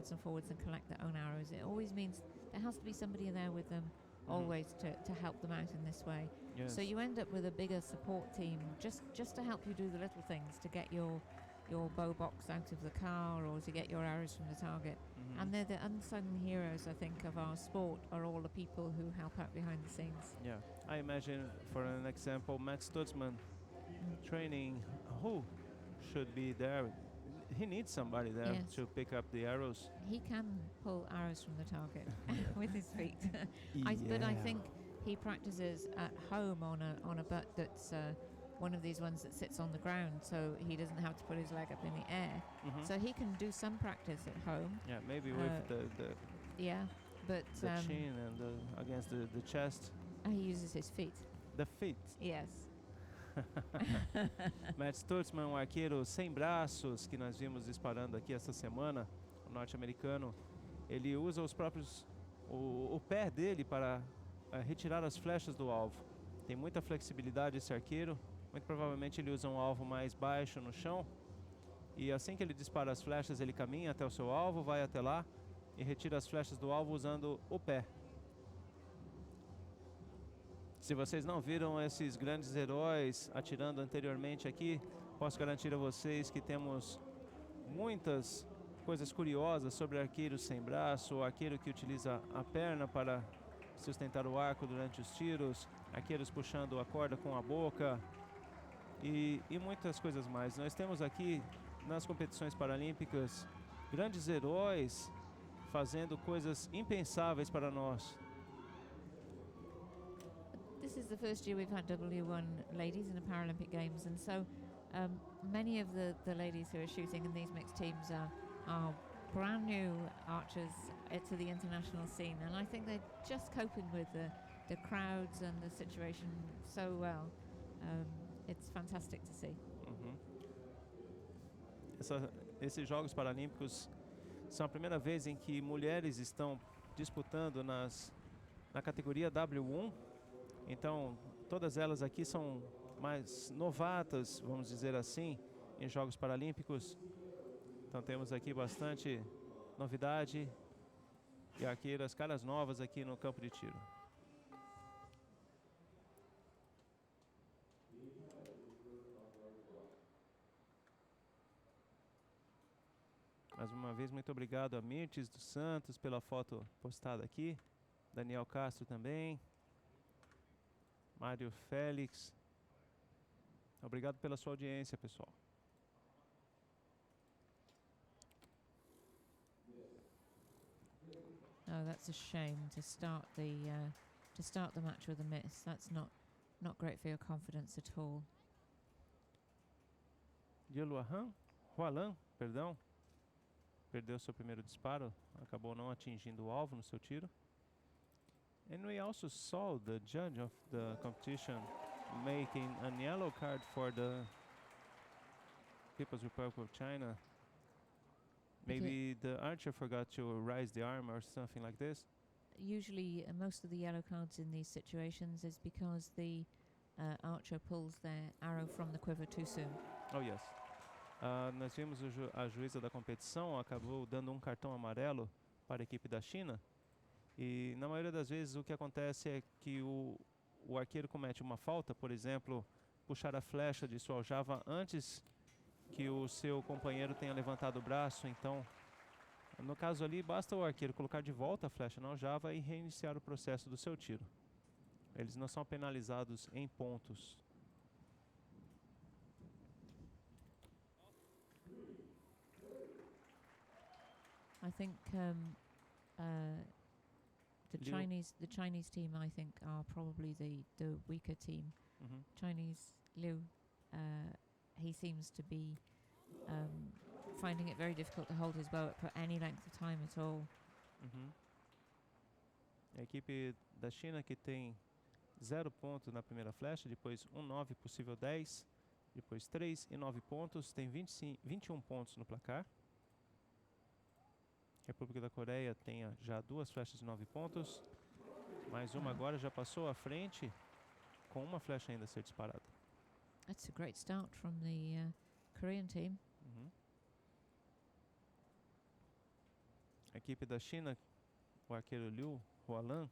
backwards and forwards and collect their own arrows. It always means there has to be somebody there with them always to help them out in this way. Yes. So you end up with a bigger support team just to help you do the little things, to get your bow box out of the car or to get your arrows from the target. And they're the unsung heroes, I think, of our sport, are all the people who help out behind the scenes. Yeah, I imagine, for an example, Matt Stutzman training, who should be there? He needs somebody there Yes. to pick up the arrows. He can pull arrows from the target with his feet. But I think he practices at home on a butt that's one of these ones that sits on the ground, so he doesn't have to put his leg up in the air. So he can do some practice at home. Yeah, maybe with the chin and against the chest. He uses his feet. The feet. Yes. Matt Stutzman, um arqueiro sem braços que nós vimos disparando aqui essa semana, o norte-americano, ele usa o pé dele para retirar as flechas do alvo. Tem muita flexibilidade esse arqueiro. Muito provavelmente ele usa um alvo mais baixo no chão e assim que ele dispara as flechas, ele caminha até o seu alvo, vai até lá e retira as flechas do alvo usando o pé. Se vocês não viram esses grandes heróis atirando anteriormente aqui, posso garantir a vocês que temos muitas coisas curiosas sobre arqueiros sem braço, o arqueiro que utiliza a perna para sustentar o arco durante os tiros, arqueiros puxando a corda com a boca e muitas coisas mais. Nós temos aqui nas competições paralímpicas grandes heróis fazendo coisas impensáveis para nós. This is the first year we've had W1 ladies in the Paralympic Games, and so many of the ladies who are shooting in these mixed teams are brand new archers to the international scene, and I think they're just coping with the crowds and the situation so well. It's fantastic to see. Esses Jogos Paralímpicos são a primeira vez em que mulheres estão disputando na categoria W1. Então, todas elas aqui são mais novatas, vamos dizer assim, em Jogos Paralímpicos. Então temos aqui bastante novidade e arqueiras, caras novas aqui no campo de tiro. Mais uma vez, muito obrigado a Mirtes dos Santos pela foto postada aqui. Daniel Castro também. Mário Félix. Obrigado pela sua audiência, pessoal. Oh, that's a shame to start the match with a miss. That's not great for your confidence at all. Juan, perdão. Perdeu seu primeiro disparo, acabou não atingindo o alvo no seu tiro. And we also saw the judge of the competition making a yellow card for the People's Republic of China. Maybe the archer forgot to raise the arm or something like this. Usually, most of the yellow cards in these situations is because the archer pulls their arrow from the quiver too soon. Oh, yes. Nós vimos a juíza da competição acabou dando um cartão amarelo para a equipe da China. E na maioria das vezes o que acontece é que o arqueiro comete uma falta, por exemplo, puxar a flecha de sua aljava antes que o seu companheiro tenha levantado o braço. Então, no caso ali, basta o arqueiro colocar de volta a flecha na aljava e reiniciar o processo do seu tiro. Eles não são penalizados em pontos. I think the Chinese team, I think, are probably the weaker team. Chinese Liu, he seems to be finding it very difficult to hold his bow up for any length of time at all. A equipe da China que tem 0 pontos na primeira flecha, depois 9, possível 10, depois 3 e 9 pontos, tem 21 pontos no placar. República da Coreia tem já 2 flechas de 9 pontos. Mais uma agora, já passou à frente com uma flecha ainda a ser disparada. That's a great start from the Korean team. A equipe da China, o arqueiro Liu Hualan,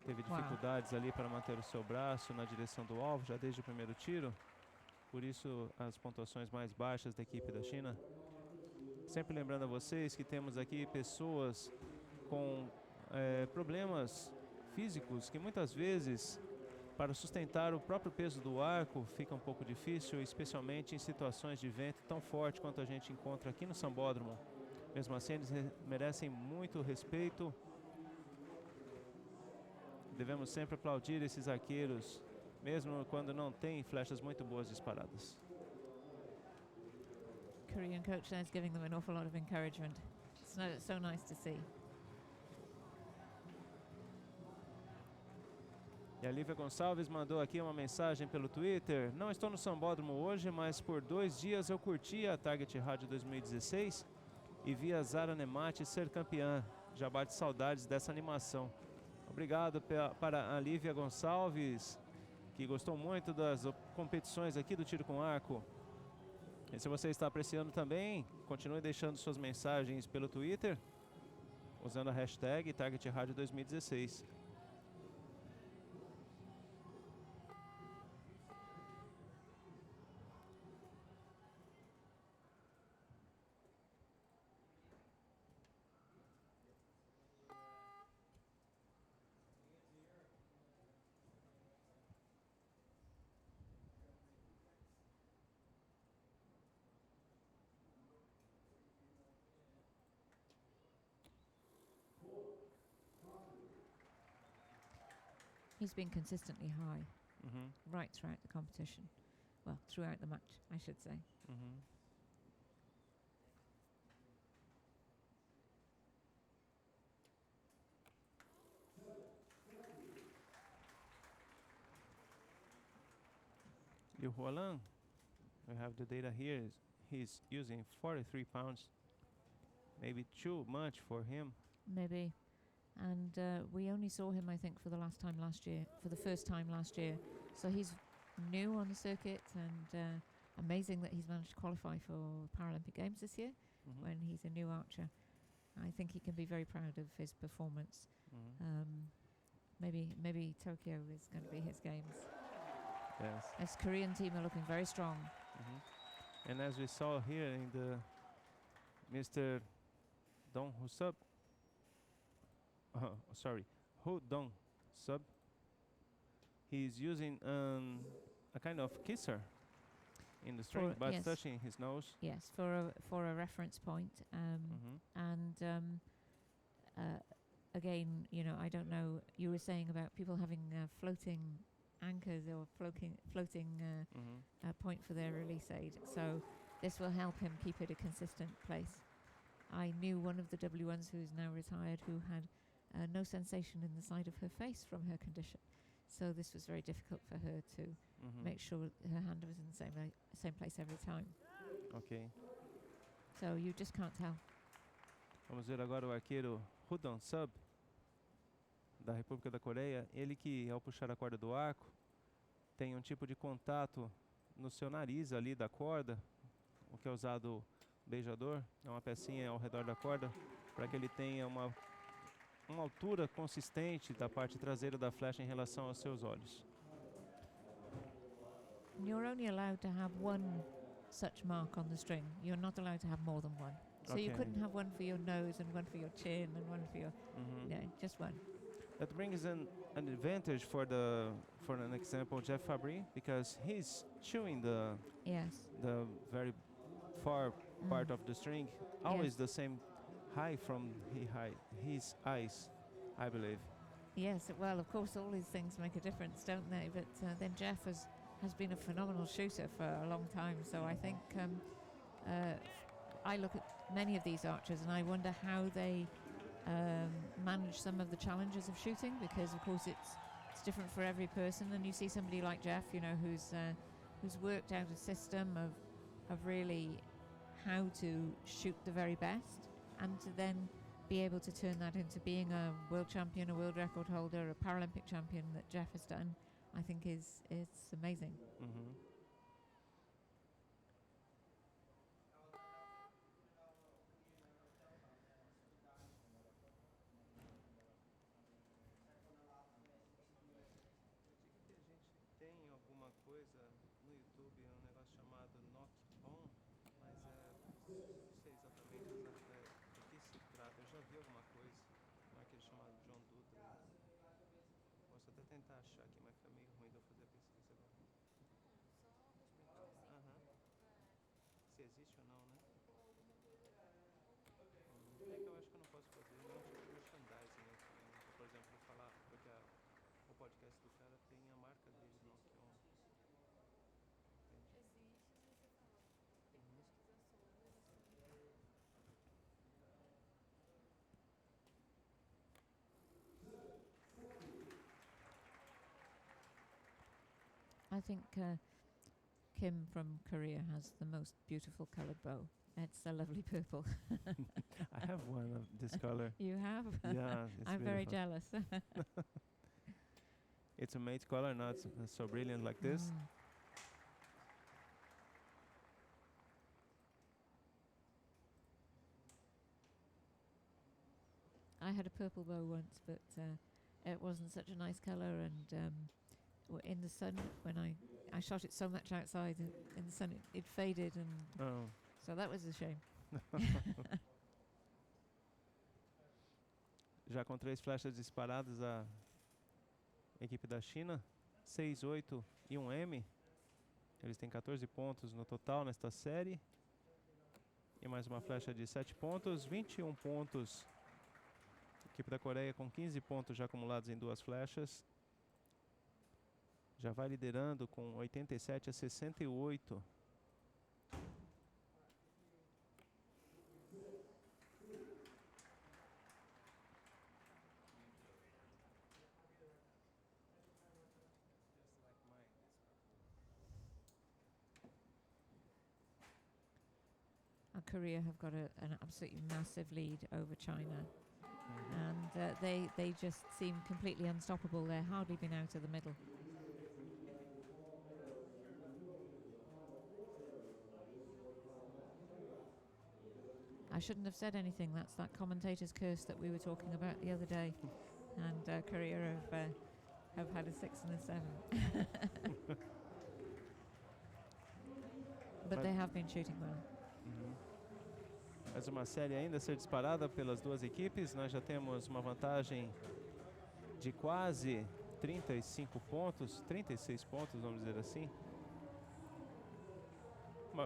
teve Wow. dificuldades ali para manter o seu braço na direção do alvo, já desde o primeiro tiro. Por isso, as pontuações mais baixas da equipe da China. Sempre lembrando a vocês que temos aqui pessoas com problemas físicos que muitas vezes, para sustentar o próprio peso do arco, fica um pouco difícil, especialmente em situações de vento tão forte quanto a gente encontra aqui no sambódromo. Mesmo assim, eles merecem muito respeito. Devemos sempre aplaudir esses arqueiros, mesmo quando não têm flechas muito boas disparadas. Korean coach there is giving them an awful lot of encouragement. It's so nice to see. E a Lívia Gonçalves mandou aqui uma mensagem pelo Twitter. Não estou no sambódromo hoje, mas por 2 dias eu curti a Target Rádio 2016 e vi a Zara Nemati ser campeã. Já bate saudades dessa animação. Obrigado para a Lívia Gonçalves, que gostou muito das competições aqui do tiro com arco. E se você está apreciando também, continue deixando suas mensagens pelo Twitter, usando a hashtag Target Rádio 2016. He's been consistently high right throughout the competition. Well, throughout the match, I should say. Liu Hualan, we have the data here. He's using 43 pounds. Maybe too much for him. Maybe. And we only saw him, I think, for the first time last year. So he's new on the circuit, and amazing that he's managed to qualify for Paralympic Games this year when he's a new archer. I think he can be very proud of his performance. Maybe Tokyo is going to be his games. Yes. This Korean team are looking very strong. And as we saw here in the Mr. Dong Husub, Ho Dong Sub, he's using a kind of kisser in the string, but yes. touching his nose. Yes, for a reference point. And again, I don't know. You were saying about people having floating anchors or floating point for their release aid. So this will help him keep it a consistent place. I knew one of the W1s who's now retired who had no sensation in the side of her face from her condition. So this was very difficult for her to make sure her hand was in the same place every time. Ok. So you just can't tell. Vamos ver agora o arqueiro Hudon Sub, da República da Coreia. Ele que, ao puxar a corda do arco, tem um tipo de contato no seu nariz ali da corda, o que é usado beijador. É uma pecinha ao redor da corda para que ele tenha uma altura consistente da parte traseira da flecha em relação aos seus olhos. You're only allowed to have one such mark on the string. You're not allowed to have more than one. So you couldn't have one for your nose and one for your chin and one for your... just one. That brings an advantage for an example, Jeff Fabry, because he's chewing the very far part of the string, always the same high from his eyes, I believe. Yes, well, of course, all these things make a difference, don't they? But then Jeff has been a phenomenal shooter for a long time, so I think I look at many of these archers and I wonder how they manage some of the challenges of shooting, because of course it's different for every person, and you see somebody like Jeff, who's worked out a system of really how to shoot the very best, and to then be able to turn that into being a world champion, a world record holder, a Paralympic champion that Jeff has done, I think it's amazing. tentar achar aqui, mas fica meio ruim de eu fazer a pesquisa agora. Aham. Se existe ou não, né? É que eu acho que eu não posso fazer nenhum tipo de merchandising aqui, né? Por exemplo, vou falar, porque o podcast do cara tem a marca dele, né? Que é um... Entende? I think Kim from Korea has the most beautiful coloured bow. It's a lovely purple. I have one of this color. You have? Yeah, it's I'm very beautiful. jealous. It's a mate color, not so brilliant like this. Mm. I had a purple bow once, but it wasn't such a nice colour, and in the sun, when I shot it so much outside in the sun, it faded, and Oh. so that was a shame. Já com 3 flechas disparadas, a equipe da China, 6, 8 e 1 M. Eles têm 14 pontos no total nesta série. E mais uma flecha de 7 pontos, 21 pontos. Equipe da Coreia com 15 pontos já acumulados em 2 flechas. Já vai liderando com 87 a 68. Korea have got an absolutely massive lead over China. And they just seem completely unstoppable. They're hardly been out of the middle. I shouldn't have said anything. That's that commentator's curse that we were talking about the other day. And Korea have had a 6 and a 7. But they have been shooting well. Mais uma série ainda a ser disparada pelas duas equipes. Nós já temos uma vantagem de quase 35 pontos, 36 pontos, vamos dizer assim.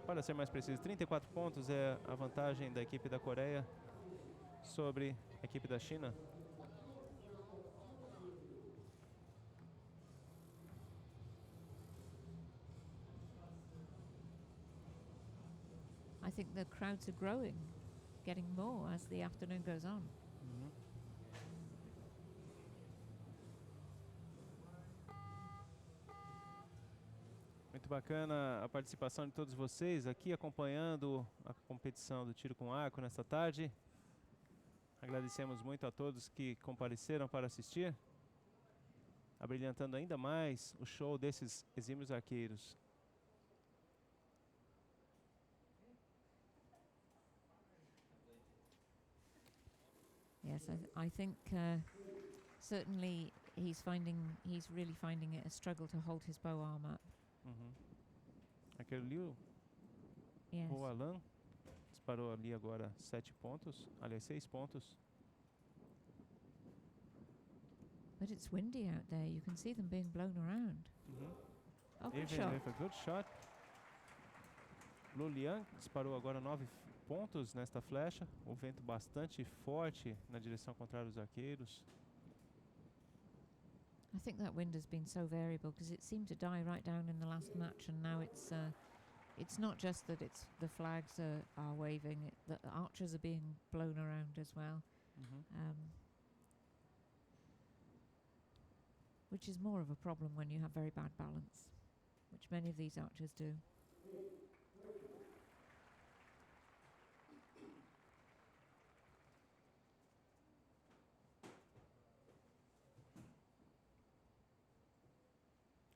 Para ser mais preciso, 34 pontos é a vantagem da equipe da Coreia sobre a equipe da China. I think the crowds are growing, getting more as the afternoon goes on. Muito bacana a participação de todos vocês aqui acompanhando a competição do tiro com arco nesta tarde. Agradecemos muito a todos que compareceram para assistir, abrilhantando ainda mais o show desses exímios arqueiros. Yes, I think certainly he's really finding it a struggle to hold his bow arm up. Aquele Liu, Yes. o Alan, disparou ali agora 7 pontos, aliás 6 pontos. But it's windy out there. You can see them being blown around. Oh, good Even shot. with a good shot. Lu Liang disparou agora 9 pontos nesta flecha. O vento bastante forte na direção contrária dos arqueiros. I think that wind has been so variable because it seemed to die right down in the last match, and now it's not just that the flags are waving; the archers are being blown around as well, which is more of a problem when you have very bad balance, which many of these archers do.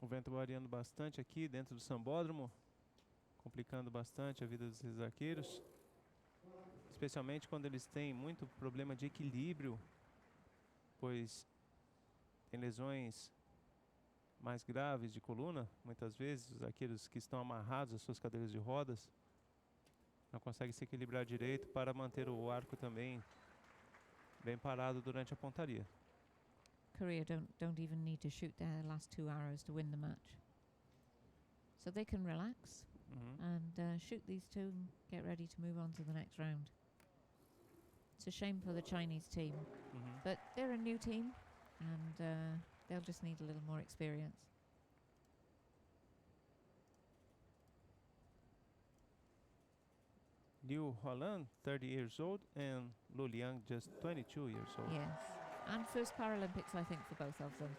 O vento variando bastante aqui dentro do sambódromo, complicando bastante a vida desses arqueiros, especialmente quando eles têm muito problema de equilíbrio, pois tem lesões mais graves de coluna. Muitas vezes os arqueiros que estão amarrados às suas cadeiras de rodas não conseguem se equilibrar direito para manter o arco também bem parado durante a pontaria. Korea don't even need to shoot their last 2 arrows to win the match. So they can relax and shoot these two and get ready to move on to the next round. It's a shame for the Chinese team, but they're a new team and they'll just need a little more experience. Liu Hualan, 30 years old, and Lu Liang, just 22 years old. Yes, and first Paralympics, I think, for both of them.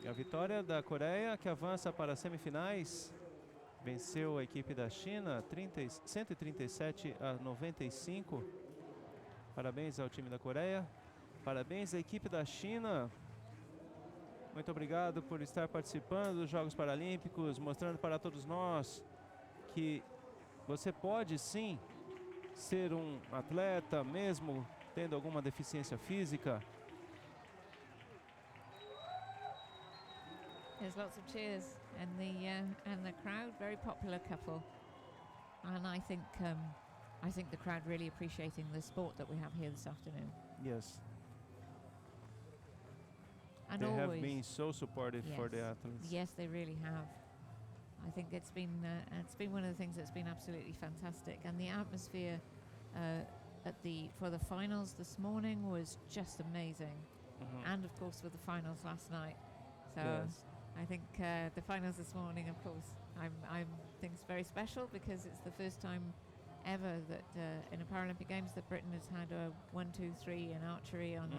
E a vitória da Coreia, que avança para as semifinais, venceu a equipe da China 137 a 95. Parabéns ao time da Coreia. Parabéns à equipe da China. Muito obrigado por estar participando dos Jogos Paralímpicos, mostrando para todos nós que você pode sim ser um atleta, mesmo tendo alguma deficiência física. There's lots of cheers and the crowd, very popular couple, and I think the crowd really appreciating the sport that we have here this afternoon. Yes. And They always have been so supportive for the athletes. Yes, they really have. I think it's been one of the things that's been absolutely fantastic, and the atmosphere for the finals this morning was just amazing, and of course with the finals last night. So Yes. I think the finals this morning, of course, I think it's very special because it's the first time ever that in a Paralympic Games that Britain has had a 1, 2, 3 in archery on